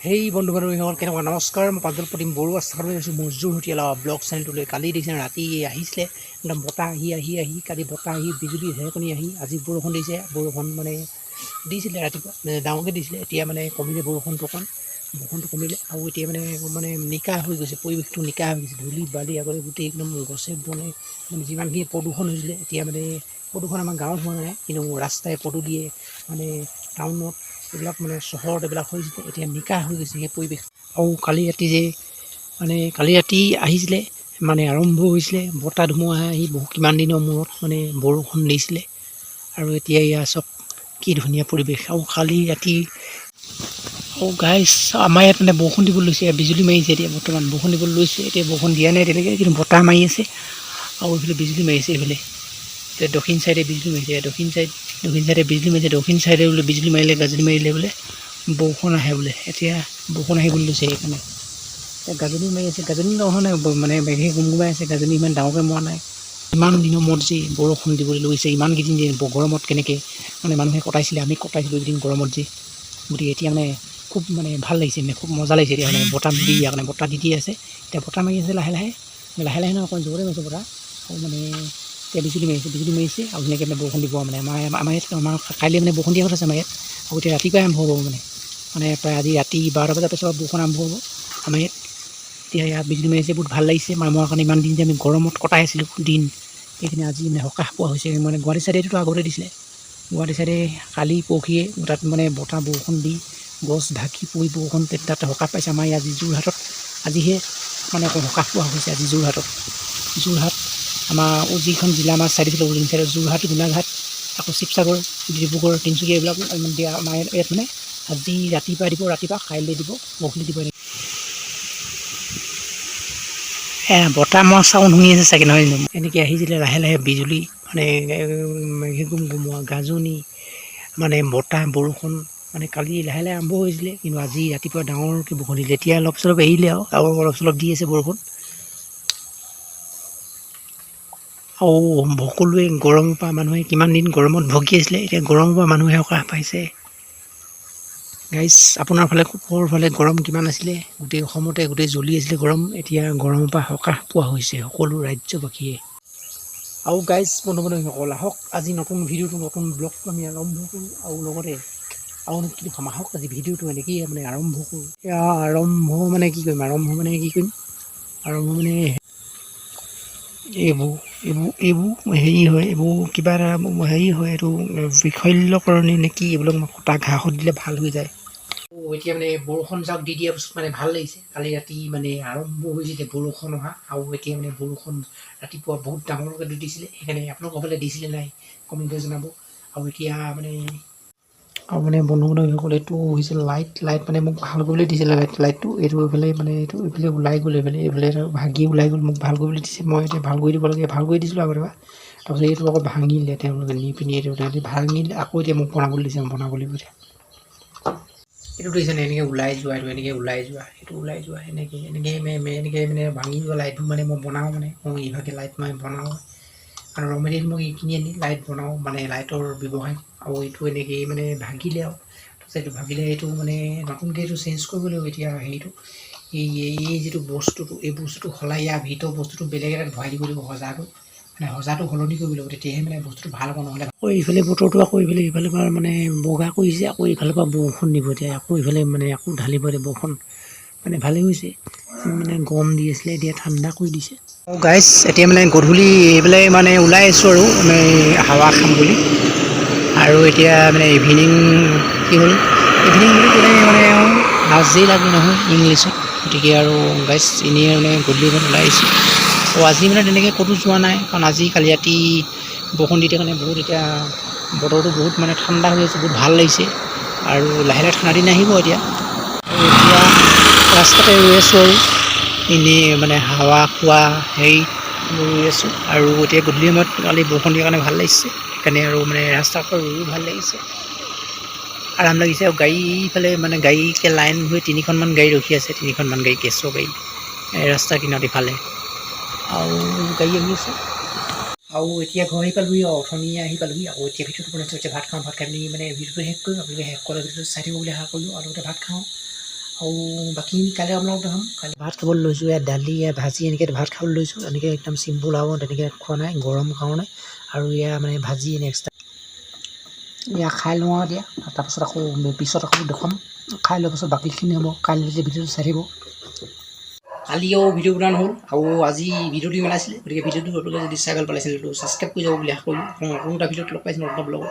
সেই বন্ধু বান্ধৱীসকল কেনেকুৱা নমস্কাৰ। মই প্ৰাঞ্জল প্ৰতিম বড়ো আস্থা কৰিছোঁ মোৰ যোৰহতীয়া ব্লগ চেনেলটোলৈ। কালি দেখিছে ৰাতি আহিছিলে একদম বতাহ আহি কালি বতাহ আহি বিজুলী ঢেৰেকনি আহি আজি বৰষুণ দিছে। বৰষুণ মানে দিছিলে ৰাতিপুৱা ডাঙৰকৈ দিছিলে, এতিয়া মানে কমিলে বৰষুণটো কমিলে আৰু এতিয়া মানে নিকা হৈ গৈছে, পৰিৱেশটো নিকা হৈ গৈছে। ধূলি বালি আগতে গোটেই একদম গছে বনে মানে যিমানখিনি প্ৰদূষণ হৈছিলে এতিয়া মানে প্ৰদূষণ আমাৰ গাঁৱত হোৱা নাই, কিন্তু ৰাস্তাই পদূলিয়ে মানে টাউনত এইবিলাক মানে চহৰত এইবিলাক হৈছিলে, এতিয়া নিকা হৈ গৈছে সেই পৰিৱেশ। আৰু কালি ৰাতি আহিছিলে মানে আৰম্ভ হৈছিলে বতাহ ধুমুহা আহি কিমান দিনৰ মূৰত মানে বৰষুণ দিছিলে। আৰু এতিয়া এয়া চব কি ধুনীয়া পৰিৱেশ। আৰু কালি ৰাতি গাইছ আমাৰ ইয়াত মানে বৰষুণ দিবলৈ লৈছে, বিজুলী মাৰিছে। এতিয়া বৰ্তমান বৰষুণ দিবলৈ লৈছে, এতিয়া বৰষুণ দিয়া নাই তেনেকৈ, কিন্তু বতাহ মাৰি আছে আৰু এইফালে বিজুলী মাৰিছে। এইফালে এতিয়া দক্ষিণ চাইডে বিজুলী মাৰিছে, দক্ষিণ চাইডে বিজুলী মাৰিছে, দক্ষিণ চাইডে বোলে বিজুলী মাৰিলে গাজনি মাৰিলে বোলে বৰষুণ আহে বোলে। এতিয়া বৰষুণ আহিবলৈ লৈছে, সেইকাৰণে এতিয়া গাজনি মাৰি আছে। গাজনি নহয় নাই মানে মেঘে গুমগুমাই আছে, গাজনি ইমান ডাঙৰকৈ মৰা নাই। ইমান দিনৰ মূৰত যে বৰষুণ দিবলৈ লৈছে, ইমানকেইদিন যে গৰমত কেনেকৈ মানে মানুহে কটাইছিলে, আমি কটাইছিলোঁ এইকেইদিন গৰমত যে। গতিকে এতিয়া মানে খুব মানে ভাল লাগিছে, মানে খুব মজা লাগিছে। এতিয়া মানে বতাহ দি আছে, এতিয়া বতাহ মাৰি আছে লাহে লাহে নহয়, অকণ জোৰে মাৰিছে বতাহ। আৰু মানে এতিয়া বিজুলী মাৰিছে আৰু ধুনীয়াকৈ মানে বৰষুণ দিব। মানে আমাৰ ইয়াত কাইলৈ মানে বৰষুণ দিয়া কথা আছে আমাৰ ইয়াত। আৰু এতিয়া ৰাতিপুৱাই আৰম্ভ হ'ব মানে প্ৰায় আজি ৰাতি 12টা বজাৰ পিছত বৰষুণ আৰম্ভ হ'ব আমাৰ ইয়াত। এতিয়া ইয়াত বিজুলী মাৰিছে, বহুত ভাল লাগিছে। মামৰ কাৰণে ইমান দিন যে আমি গৰমত কটাই আছিলোঁ দিন, সেইখিনি আজি মানে সকাহ পোৱা হৈছে। মানে গুৱাহাটী চাইডেতো আগতে দিছিলে, গুৱাহাটী চাইডে কালি পৰহিয়ে তাত মানে বতাহ বৰষুণ দি গছ ঢাকি পৰি বৰষুণ তাত সকাহ পাইছে। আমাৰ আজি যোৰহাটত আজিহে মানে অকণ সকাহ পোৱা হৈছে। আজি যোৰহাট আমাৰ যিখন জিলা আমাৰ চাইড আছিলে উজনি চাইডত, যোৰহাট, গোলাঘাট, আকৌ শিৱসাগৰ, ডিব্ৰুগড়, তিনিচুকীয়া এইবিলাক দিয়া আমাৰ ইয়াত মানে আজি ৰাতিপুৱা দিব, কাইলৈ দিব, পৰহিলৈ দিব। বতাহ মৰা চাউণ্ড শুনি আছে চাগে, নহয় জানো? এনেকৈ আহিছিলে লাহে লাহে বিজুলী মানে মেঘে গুমগুমোৱা, গাজনি মানে বতাহ বৰষুণ মানে কালি লাহে লাহে আৰম্ভ হৈছিলে, কিন্তু আজি ৰাতিপুৱা ডাঙৰকৈ বৰষুণ দিলে। এতিয়া অলপ চলপ এৰিলে আৰু অলপ চলপ দি আছে বৰষুণ। আৰু সকলোৱে গৰমৰ পৰা মানুহে কিমান দিন গৰমত ভুগি আছিলে, এতিয়া গৰমৰ পৰা মানুহে সকাহ পাইছে। গাইজ আপোনাৰ ফালে গৰম কিমান আছিলে? গোটেই অসমতে গোটেই জ্বলি আছিলে গৰম, এতিয়া গৰমৰ পৰা সকাহ পোৱা হৈছে সকলো ৰাজ্যবাসীয়ে। আৰু গাইজ বন্ধু বান্ধৱীসকল আহক, আজি নতুন ব্লগটো আমি আৰম্ভ কৰোঁ। আৰু লগতে আৰু কিন্তু আহক আজি ভিডিঅ'টো এনেকেই মানে আৰম্ভ কৰোঁ। আৰম্ভ মানে কি কৰিম আৰম্ভ মানে এইবোৰ হেৰি হয়, এইবোৰ কিবা এটা হেৰি হয়, এইটো বিশল্যকৰণী নে কি, এইবিলাক কটা ঘাঁহত দিলে ভাল হৈ যায়। এতিয়া মানে বৰষুণ যাক দি দিয়া পিছত মানে ভাল লাগিছে। কালি ৰাতি মানে আৰম্ভ হৈছিলে এতিয়া বৰষুণ অহা, আৰু এতিয়া মানে বৰষুণ ৰাতিপুৱা বহুত ডাঙৰকৈ দিছিলে। সেইকাৰণে আপোনালোকৰ ফালে দিছিলে নাই কমেণ্ট কৰি জনাব। আৰু এতিয়া মানে বন্ধু বান্ধৱীসকল এইটো হৈছে লাইট মানে মোক ভাল কৰিবলৈ দিছিলে লাইটটো। এইটো এইফালে ওলাই গ'ল, এইফালে ভাগি ওলাই গ'ল, মোক ভাল কৰিবলৈ দিছে। মই এতিয়া ভাল কৰি দিব লাগে, ভাল কৰি দিছিলোঁ আগতে। তাৰপিছত এইটো আকৌ ভাঙিলে, তেওঁলোকে নি পিনি এইটো ভাঙিলে, আকৌ এতিয়া মোক বনাবলৈ দিছে, মই বনাব লাগিব এতিয়া। এইটো দেখিছে নে, এনেকৈ ওলাই যোৱা, এইটো ওলাই যোৱা এনেকৈ মানে ভাঙি যোৱা লাইটটো মানে মই বনাওঁ, মানে মই ইভাগে লাইট মই বনাওঁ। আৰু ৰ' মেটেৰিয়েল মই কিনি আনি লাইট বনাওঁ, মানে লাইটৰ ব্যৱসায়। আৰু এইটো এনেকৈ মানে ভাগিলে, আৰু তাৰপিছত এইটো ভাগিলে, এইটো মানে নতুনকৈ এইটো চেঞ্জ কৰিব লাগিব এতিয়া। হেৰিটো এই যিটো বস্তুটো, এই বস্তুটো সলাই ইয়াৰ ভিতৰৰ বস্তুটো বেলেগ এটাত ভৰাই দিব লাগিব। সজাটো সলনি কৰিব লাগিব, তেতিয়াহে মানে বস্তুটো ভাল হ'ব। নহ'লে আকৌ এইফালে বতৰটো আকৌ ইফালৰ পৰা মানে বগা কৰিছে, আকৌ ইফালৰ পৰা বৰষুণ দিব। এতিয়া আকৌ ইফালে মানে আকৌ ঢালিব এতিয়া বৰষুণ, মানে ভালেই হৈছে। মানে গৰম দি আছিলে, এতিয়া ঠাণ্ডা কৰি দিছে। গাইজ এতিয়া মানে গধূলি এইফালে মানে ওলাই আহিছোঁ আৰু মানে হাৱা খাম বুলি। আৰু এতিয়া মানে ইভিনিং কি হ'ল, ইভিনিং বুলি ক'লে মানে লাজেই লাগে নহয় ইংলিছত। গতিকে আৰু গাইজ এনেই মানে গধূলি ওলাই আহিছোঁ। আজি মানে তেনেকৈ ক'তো যোৱা নাই, কাৰণ আজি কালি ৰাতি বৰষুণ দি দিয়া কাৰণে বহুত এতিয়া বতৰটো বহুত মানে ঠাণ্ডা হৈ আছে, বহুত ভাল লাগিছে। আৰু লাহে লাহে ঠাণ্ডা দিন আহিব এতিয়া। আৰু এতিয়া ৰাস্তাতে ৰৈ আছোঁ আৰু এনেই মানে হাৱা খোৱা ৰৈ আছোঁ। আৰু এতিয়া গধূলি সময়ত কালি বৰষুণ দিয়াৰ কাৰণে ভাল লাগিছে, সেইকাৰণে আৰু মানে ৰাস্তাৰ পৰা ৰৈও ভাল লাগিছে, আৰাম লাগিছে। আৰু গাড়ীফালে মানে গাড়ীকে লাইন হৈ তিনিখনমান গাড়ী ৰখি আছে, তিনিখনমান গাড়ী, কেঁচুৱা গাড়ী ৰাস্তা কিনাৰত ইফালে, আৰু গাড়ী আহি আছে। আৰু এতিয়া ঘৰ আহি পালোহি, অথনিয়ে আহি পালোহি। আৰু এতিয়া ভিডিঅ'টো বনাইছোঁ, এতিয়া ভাত খাই পিনি মানে ভিডিঅ'টো শেষ কৰিম। আপোনালোকে শেষ কৰাৰ ভিডিঅ'টো চাই থাকিব বুলি আশা কৰিলোঁ। আৰু লগতে ভাত খাওঁ, আৰু বাকী কাইলৈ আপোনালোকক দেখাম। কাইলৈ ভাত খাবলৈ লৈছোঁ, ইয়াত দালি ভাজি এনেকৈ ভাত খাবলৈ লৈছোঁ। এনেকৈ একদম চিম্পুল আৰু তেনেকৈ খোৱা নাই গৰম কাৰণে, আৰু ইয়াৰ মানে ভাজি এক্সট্ৰা এয়া খাই লওঁ আৰু এতিয়া, তাৰপাছত আকৌ পিছত আকৌ দেখুৱাম। খাই লোৱাৰ পাছত বাকীখিনি হ'ব। কাইলৈ যে ভিডিঅ'টো চাই থাকিব। কালিও ভিডিঅ' বনোৱা নহ'ল আৰু আজি ভিডিঅ'টো বনাইছিলে, গতিকে ভিডিঅ'টো আপোনালোকে যদি চাই ভাল পাইছিলে ছাবস্ক্ৰাইব কৰি যাব বুলি আশা কৰিলোঁ। নতুন এটা ভিডিঅ'ত লগ পাইছোঁ নতুন এটা ব্লগত।